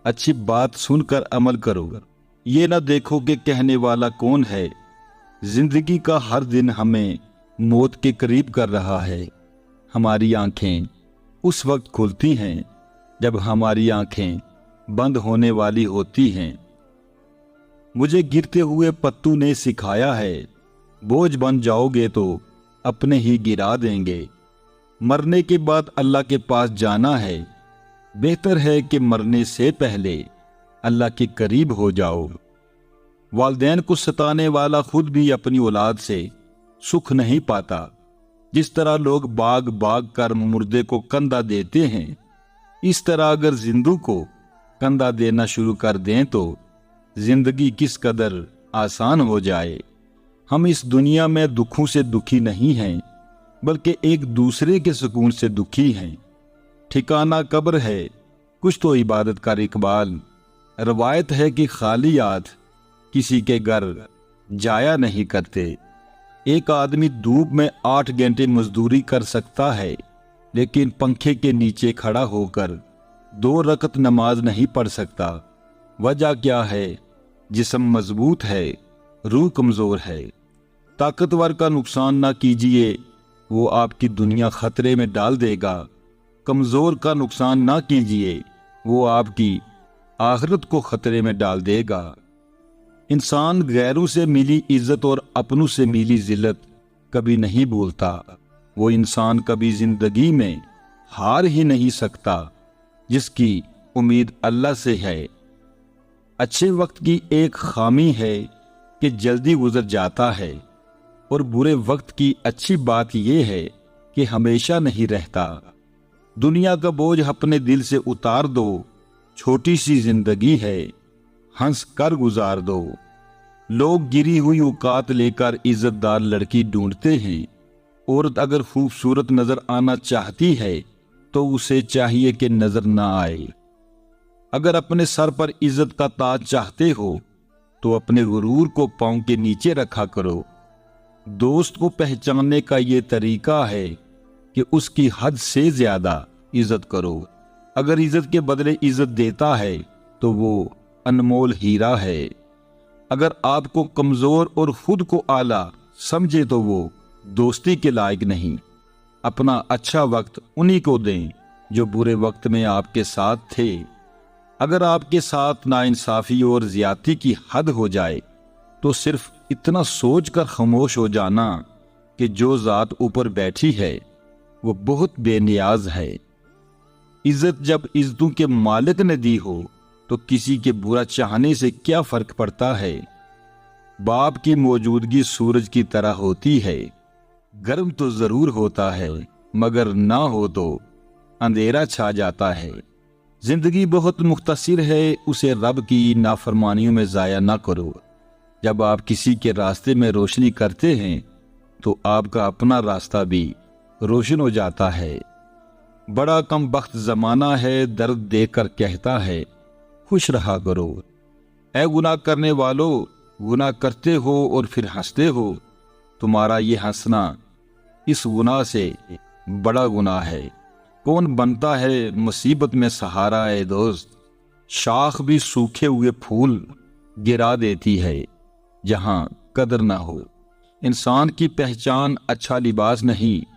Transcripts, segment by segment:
اچھی بات سن کر عمل کرو، یہ نہ دیکھو کہ کہنے والا کون ہے۔ زندگی کا ہر دن ہمیں موت کے قریب کر رہا ہے۔ ہماری آنکھیں اس وقت کھلتی ہیں جب ہماری آنکھیں بند ہونے والی ہوتی ہیں۔ مجھے گرتے ہوئے پتو نے سکھایا ہے، بوجھ بن جاؤ گے تو اپنے ہی گرا دیں گے۔ مرنے کے بعد اللہ کے پاس جانا ہے، بہتر ہے کہ مرنے سے پہلے اللہ کے قریب ہو جاؤ۔ والدین کو ستانے والا خود بھی اپنی اولاد سے سکھ نہیں پاتا۔ جس طرح لوگ باغ باغ کر مردے کو کندھا دیتے ہیں، اس طرح اگر زندوں کو کندھا دینا شروع کر دیں تو زندگی کس قدر آسان ہو جائے۔ ہم اس دنیا میں دکھوں سے دکھی نہیں ہیں، بلکہ ایک دوسرے کے سکون سے دکھی ہیں۔ ٹھکانہ قبر ہے، کچھ تو عبادت کر اقبال۔ روایت ہے کہ خالی ہاتھ کسی کے گھر جایا نہیں کرتے۔ ایک آدمی دھوپ میں 8 گھنٹے مزدوری کر سکتا ہے، لیکن پنکھے کے نیچے کھڑا ہو کر 2 رکعت نماز نہیں پڑھ سکتا۔ وجہ کیا ہے؟ جسم مضبوط ہے، روح کمزور ہے۔ طاقتور کا نقصان نہ کیجیے، وہ آپ کی دنیا خطرے میں ڈال دے گا۔ کمزور کا نقصان نہ کیجیے، وہ آپ کی آخرت کو خطرے میں ڈال دے گا۔ انسان غیروں سے ملی عزت اور اپنوں سے ملی ذلت کبھی نہیں بھولتا۔ وہ انسان کبھی زندگی میں ہار ہی نہیں سکتا جس کی امید اللہ سے ہے۔ اچھے وقت کی ایک خامی ہے کہ جلدی گزر جاتا ہے، اور برے وقت کی اچھی بات یہ ہے کہ ہمیشہ نہیں رہتا۔ دنیا کا بوجھ اپنے دل سے اتار دو، چھوٹی سی زندگی ہے، ہنس کر گزار دو۔ لوگ گری ہوئی اوقات لے کر عزت دار لڑکی ڈھونڈتے ہیں۔ عورت اگر خوبصورت نظر آنا چاہتی ہے تو اسے چاہیے کہ نظر نہ آئے۔ اگر اپنے سر پر عزت کا تاج چاہتے ہو تو اپنے غرور کو پاؤں کے نیچے رکھا کرو۔ دوست کو پہچاننے کا یہ طریقہ ہے کہ اس کی حد سے زیادہ عزت کرو۔ اگر عزت کے بدلے عزت دیتا ہے تو وہ انمول ہیرا ہے۔ اگر آپ کو کمزور اور خود کو اعلیٰ سمجھے تو وہ دوستی کے لائق نہیں۔ اپنا اچھا وقت انہی کو دیں جو برے وقت میں آپ کے ساتھ تھے۔ اگر آپ کے ساتھ ناانصافی اور زیادتی کی حد ہو جائے تو صرف اتنا سوچ کر خاموش ہو جانا کہ جو ذات اوپر بیٹھی ہے وہ بہت بے نیاز ہے۔ عزت جب عزتوں کے مالک نے دی ہو تو کسی کے برا چاہنے سے کیا فرق پڑتا ہے۔ باپ کی موجودگی سورج کی طرح ہوتی ہے، گرم تو ضرور ہوتا ہے مگر نہ ہو تو اندھیرا چھا جاتا ہے۔ زندگی بہت مختصر ہے، اسے رب کی نافرمانیوں میں ضائع نہ کرو۔ جب آپ کسی کے راستے میں روشنی کرتے ہیں تو آپ کا اپنا راستہ بھی روشن ہو جاتا ہے۔ بڑا کم بخت زمانہ ہے، درد دے کر کہتا ہے خوش رہا کرو۔ اے گناہ کرنے والو، گناہ کرتے ہو اور پھر ہنستے ہو، تمہارا یہ ہنسنا اس گناہ سے بڑا گناہ ہے۔ کون بنتا ہے مصیبت میں سہارا اے دوست، شاخ بھی سوکھے ہوئے پھول گرا دیتی ہے جہاں قدر نہ ہو۔ انسان کی پہچان اچھا لباس نہیں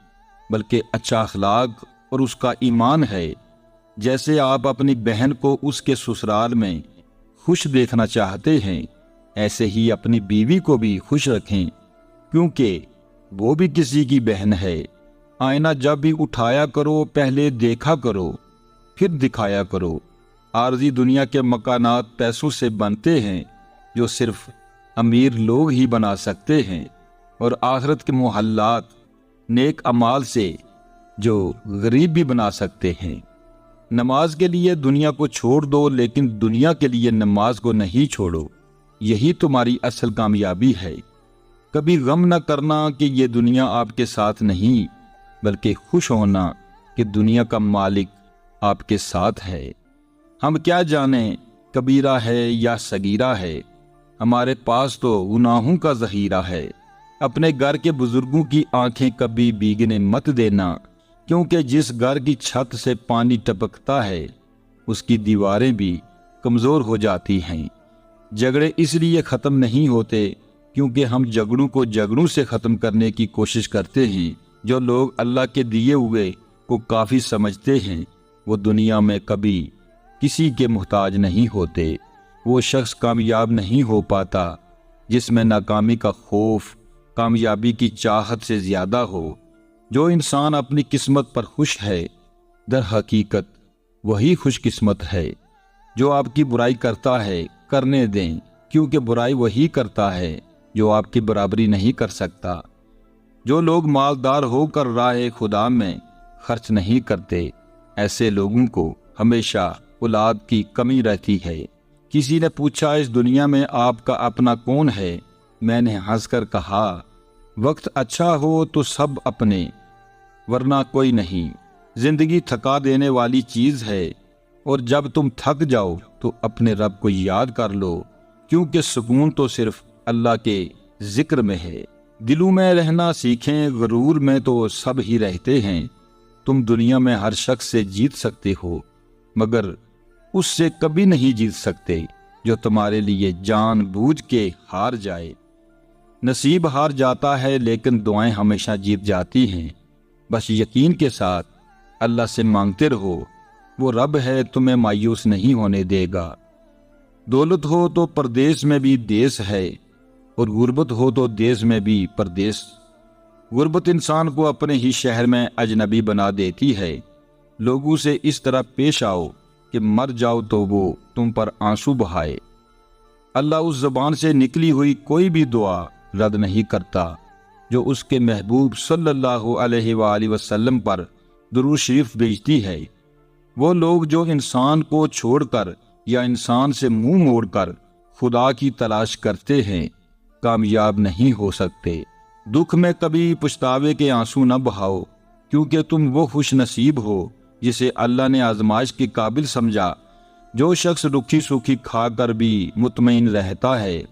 بلکہ اچھا اخلاق اور اس کا ایمان ہے۔ جیسے آپ اپنی بہن کو اس کے سسرال میں خوش دیکھنا چاہتے ہیں، ایسے ہی اپنی بیوی کو بھی خوش رکھیں، کیونکہ وہ بھی کسی کی بہن ہے۔ آئینہ جب بھی اٹھایا کرو پہلے دیکھا کرو پھر دکھایا کرو۔ عارضی دنیا کے مکانات پیسوں سے بنتے ہیں جو صرف امیر لوگ ہی بنا سکتے ہیں، اور آخرت کے محلات نیک اعمال سے جو غریب بھی بنا سکتے ہیں۔ نماز کے لیے دنیا کو چھوڑ دو لیکن دنیا کے لیے نماز کو نہیں چھوڑو، یہی تمہاری اصل کامیابی ہے۔ کبھی غم نہ کرنا کہ یہ دنیا آپ کے ساتھ نہیں، بلکہ خوش ہونا کہ دنیا کا مالک آپ کے ساتھ ہے۔ ہم کیا جانیں کبیرہ ہے یا صغیرہ ہے، ہمارے پاس تو گناہوں کا ذخیرہ ہے۔ اپنے گھر کے بزرگوں کی آنکھیں کبھی بھیگنے مت دینا، کیونکہ جس گھر کی چھت سے پانی ٹپکتا ہے اس کی دیواریں بھی کمزور ہو جاتی ہیں۔ جھگڑے اس لیے ختم نہیں ہوتے کیونکہ ہم جھگڑوں کو جھگڑوں سے ختم کرنے کی کوشش کرتے ہیں۔ جو لوگ اللہ کے دیے ہوئے کو کافی سمجھتے ہیں وہ دنیا میں کبھی کسی کے محتاج نہیں ہوتے۔ وہ شخص کامیاب نہیں ہو پاتا جس میں ناکامی کا خوف کامیابی کی چاہت سے زیادہ ہو۔ جو انسان اپنی قسمت پر خوش ہے در حقیقت وہی خوش قسمت ہے۔ جو آپ کی برائی کرتا ہے کرنے دیں، کیونکہ برائی وہی کرتا ہے جو آپ کی برابری نہیں کر سکتا۔ جو لوگ مالدار ہو کر راہ خدا میں خرچ نہیں کرتے ایسے لوگوں کو ہمیشہ اولاد کی کمی رہتی ہے۔ کسی نے پوچھا اس دنیا میں آپ کا اپنا کون ہے؟ میں نے ہنس کر کہا وقت اچھا ہو تو سب اپنے، ورنہ کوئی نہیں۔ زندگی تھکا دینے والی چیز ہے اور جب تم تھک جاؤ تو اپنے رب کو یاد کر لو، کیونکہ سکون تو صرف اللہ کے ذکر میں ہے۔ دلوں میں رہنا سیکھیں، غرور میں تو سب ہی رہتے ہیں۔ تم دنیا میں ہر شخص سے جیت سکتے ہو مگر اس سے کبھی نہیں جیت سکتے جو تمہارے لیے جان بوجھ کے ہار جائے۔ نصیب ہار جاتا ہے لیکن دعائیں ہمیشہ جیت جاتی ہیں۔ بس یقین کے ساتھ اللہ سے مانگتے رہو، وہ رب ہے تمہیں مایوس نہیں ہونے دے گا۔ دولت ہو تو پردیس میں بھی دیس ہے اور غربت ہو تو دیس میں بھی پردیس۔ غربت انسان کو اپنے ہی شہر میں اجنبی بنا دیتی ہے۔ لوگوں سے اس طرح پیش آؤ کہ مر جاؤ تو وہ تم پر آنسو بہائے۔ اللہ اس زبان سے نکلی ہوئی کوئی بھی دعا رد نہیں کرتا جو اس کے محبوب صلی اللہ علیہ وآلہ وسلم پر درود شریف بھیجتی ہے۔ وہ لوگ جو انسان کو چھوڑ کر یا انسان سے منہ موڑ کر خدا کی تلاش کرتے ہیں کامیاب نہیں ہو سکتے۔ دکھ میں کبھی پچھتاوے کے آنسو نہ بہاؤ، کیونکہ تم وہ خوش نصیب ہو جسے اللہ نے آزمائش کے قابل سمجھا۔ جو شخص رکھی سوکھی کھا کر بھی مطمئن رہتا ہے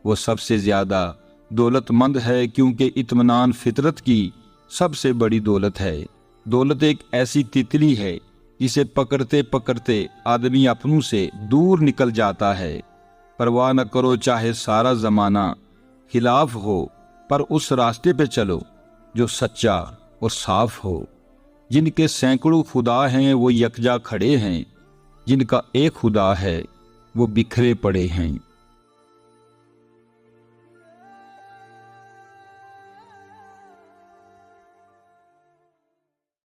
وہ سب سے زیادہ دولت مند ہے، کیونکہ اطمینان فطرت کی سب سے بڑی دولت ہے۔ دولت ایک ایسی تتلی ہے جسے پکڑتے پکڑتے آدمی اپنوں سے دور نکل جاتا ہے۔ پرواہ نہ کرو چاہے سارا زمانہ خلاف ہو، پر اس راستے پہ چلو جو سچا اور صاف ہو۔ جن کے سینکڑوں خدا ہیں وہ یکجا کھڑے ہیں، جن کا ایک خدا ہے وہ بکھرے پڑے ہیں۔